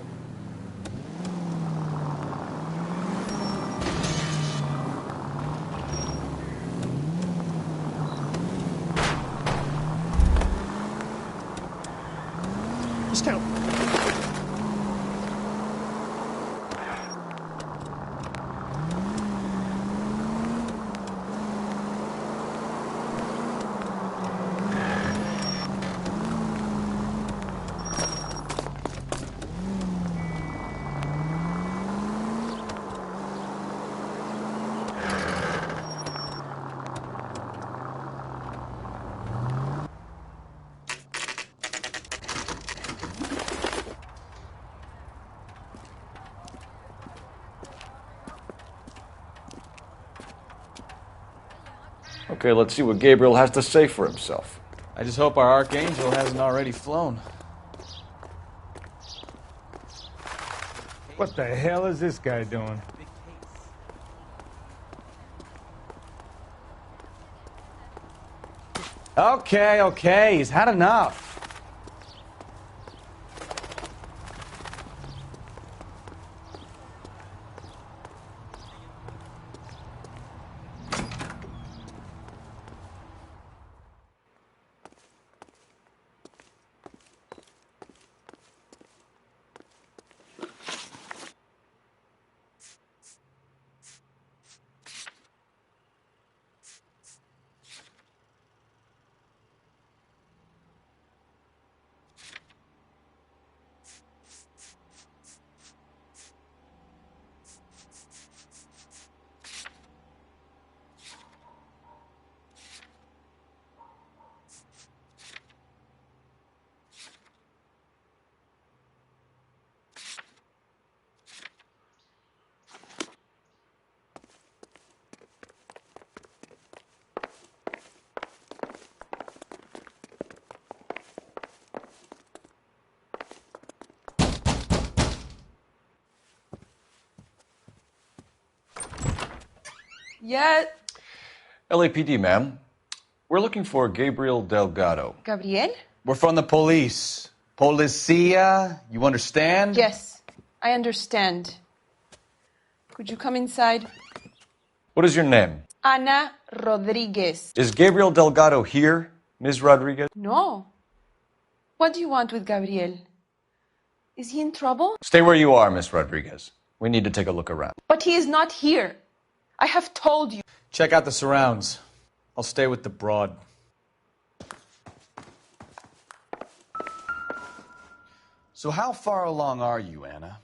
Scout. Okay, let's see what Gabriel has to say for himself. I just hope our Archangel hasn't already flown. What the hell is this guy doing? Okay, he's had enough. Yeah. LAPD, ma'am. We're looking for Gabriel Delgado. Gabriel? We're from the police. Policia, you understand? Yes, I understand. Could you come inside? What is your name? Ana Rodriguez. Is Gabriel Delgado here, Ms. Rodriguez? No. What do you want with Gabriel? Is he in trouble? Stay where you are, Ms. Rodriguez. We need to take a look around. But he is not here. I have told you. Check out the surrounds. I'll stay with the broad. So how far along are you, Anna?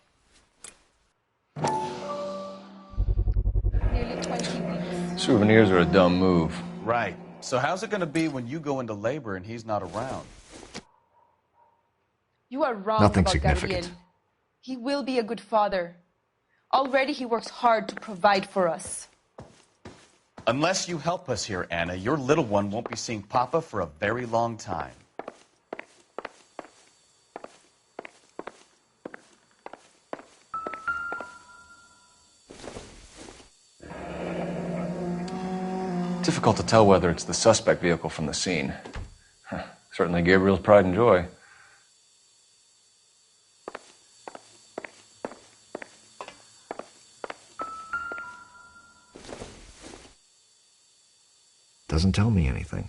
Nearly 20 weeks. Souvenirs are a dumb move. Right. So how's it going to be when you go into labor and he's not around? You are wrong Nothing about significant. Gabriel. He will be a good father. Already he works hard to provide for us. Unless you help us here, Anna, your little one won't be seeing Papa for a very long time. Difficult to tell whether it's the suspect vehicle from the scene. Certainly Gabriel's pride and joy. Doesn't tell me anything.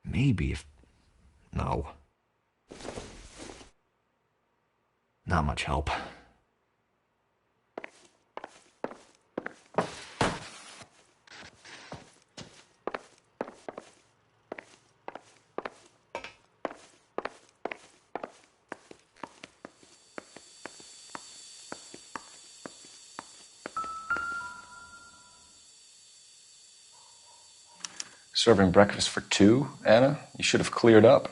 Maybe if... No. Not much help. Serving breakfast for two, Anna? You should have cleared up.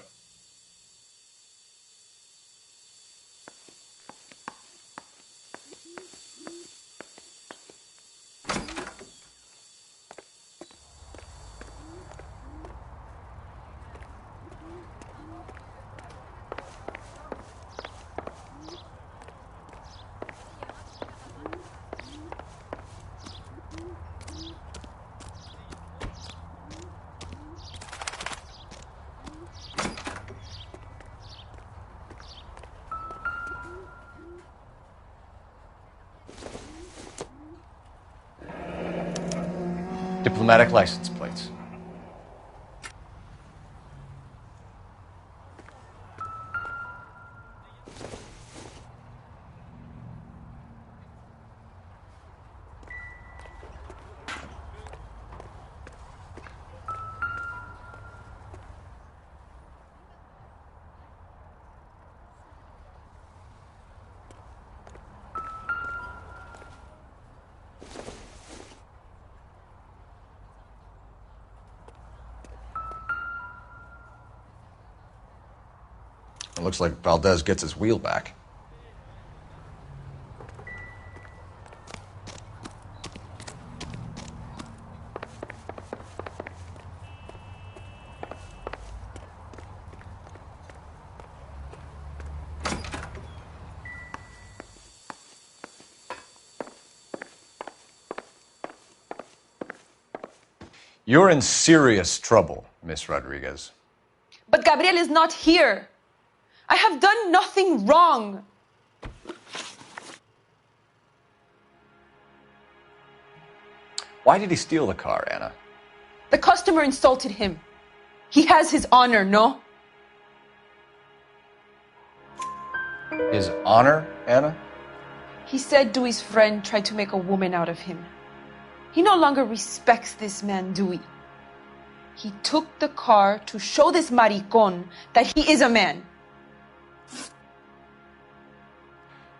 Diplomatic license plates. It looks like Valdez gets his wheel back. You're in serious trouble, Miss Rodriguez. But Gabriel is not here. I have done nothing wrong. Why did he steal the car, Anna? The customer insulted him. He has his honor, no? His honor, Anna? He said Dewey's friend tried to make a woman out of him. He no longer respects this man, Dewey. He took the car to show this maricón that he is a man.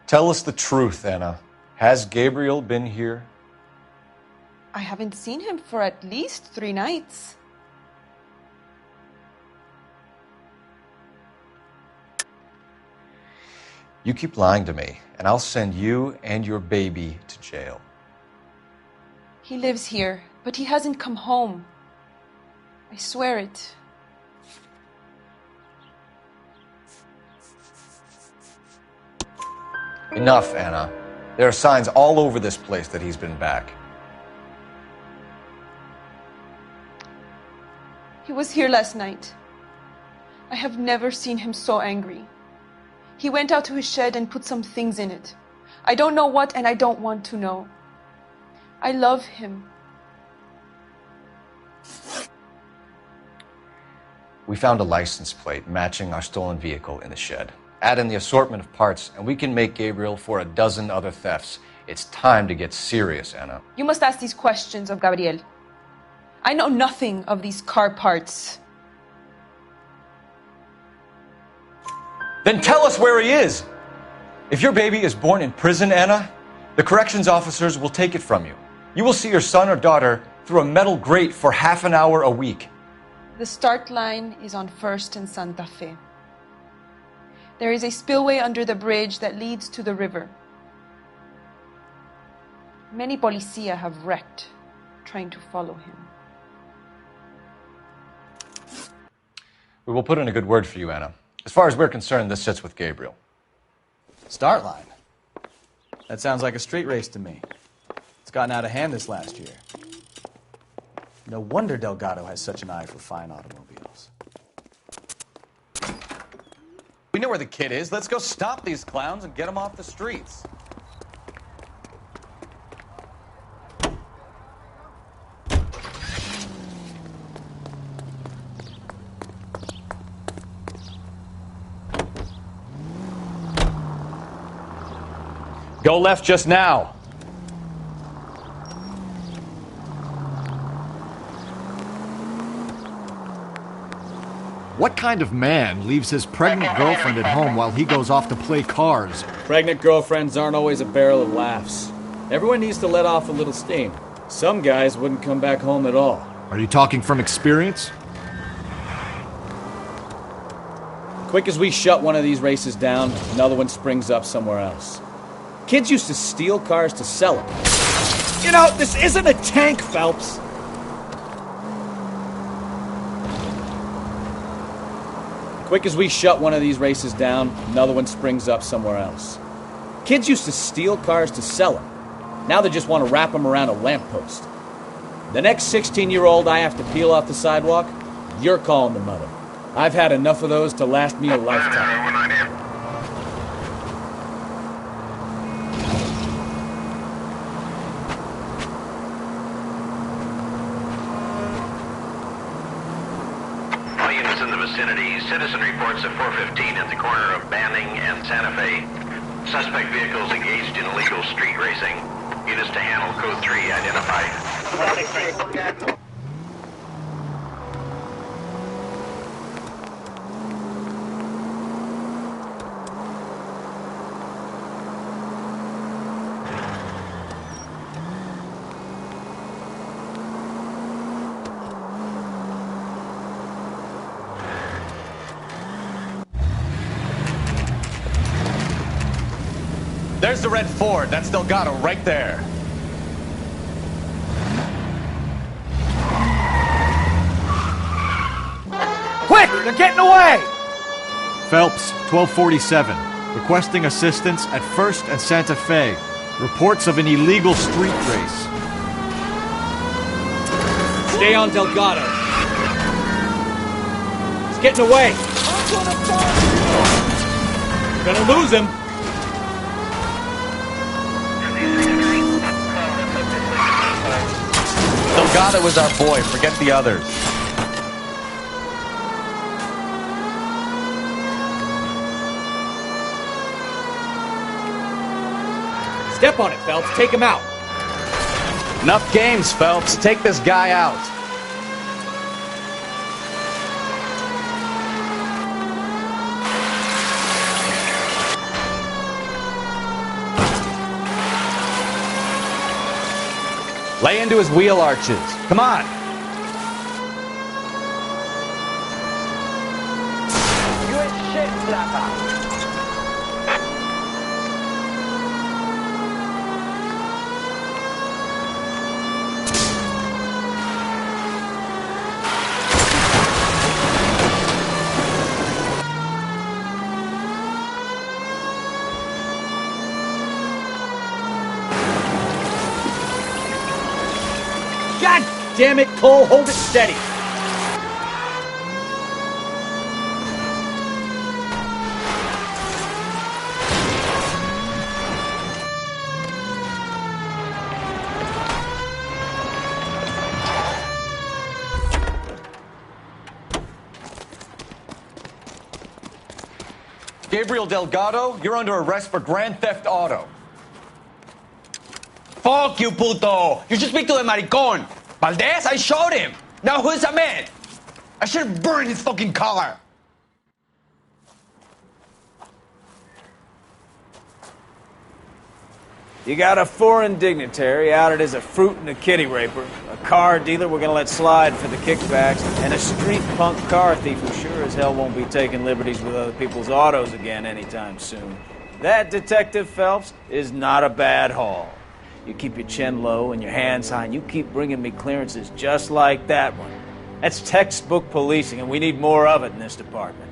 Tell us the truth, Anna. Has Gabriel been here? I haven't seen him for at least 3 nights. You keep lying to me, and I'll send you and your baby to jail. He lives here, but he hasn't come home. I swear it. Enough, Anna. There are signs all over this place that he's been back. He was here last night. I have never seen him so angry. He went out to his shed and put some things in it. I don't know what, and I don't want to know. I love him. We found a license plate matching our stolen vehicle in the shed. Add in the assortment of parts, and we can make Gabriel for a dozen other thefts. It's time to get serious, Anna. You must ask these questions of Gabriel. I know nothing of these car parts. Then tell us where he is! If your baby is born in prison, Anna, the corrections officers will take it from you. You will see your son or daughter through a metal grate for half an hour a week. The start line is on 1st and Santa Fe. There is a spillway under the bridge that leads to the river. Many policia have wrecked trying to follow him. We will put in a good word for you, Anna. As far as we're concerned, this sits with Gabriel. Start line. That sounds like a street race to me. It's gotten out of hand this last year. No wonder Delgado has such an eye for fine automobiles. We know where the kid is. Let's go stop these clowns and get them off the streets. Go left just now. What kind of man leaves his pregnant girlfriend at home while he goes off to play cars? Pregnant girlfriends aren't always a barrel of laughs. Everyone needs to let off a little steam. Some guys wouldn't come back home at all. Are you talking from experience? Quick as we shut one of these races down, another one springs up somewhere else. Kids used to steal cars to sell them. You know, this isn't a tank, Phelps. Quick as we shut one of these races down, another one springs up somewhere else. Kids used to steal cars to sell them. Now they just want to wrap them around a lamppost. The next 16-year-old I have to peel off the sidewalk, you're calling the mother. I've had enough of those to last me a lifetime. All units in the vicinity, citizen reports at 415 at the corner of Banning and Santa Fe. Suspect vehicles engaged in illegal street racing. Units to handle code 3 identified. There's the red Ford. That's Delgado right there. Quick! They're getting away! Phelps, 1247. Requesting assistance at 1st and Santa Fe. Reports of an illegal street race. Stay on Delgado. He's getting away. We're gonna lose him. Delgado is our boy. Forget the others. Step on it, Phelps. Take him out. Enough games, Phelps. Take this guy out. Lay into his wheel arches. Come on. You ain't shit, Slapper. God damn it, Cole. Hold it steady. Gabriel Delgado, you're under arrest for Grand Theft Auto. Fuck you, puto! You should speak to the maricón. Valdez, I showed him. Now who's a man? I should have burned his fucking car. You got a foreign dignitary outed as a fruit and a kitty raper, a car dealer we're gonna let slide for the kickbacks, and a street punk car thief who sure as hell won't be taking liberties with other people's autos again anytime soon. That, Detective Phelps, is not a bad haul. You keep your chin low and your hands high, and you keep bringing me clearances just like that one. That's textbook policing, and we need more of it in this department.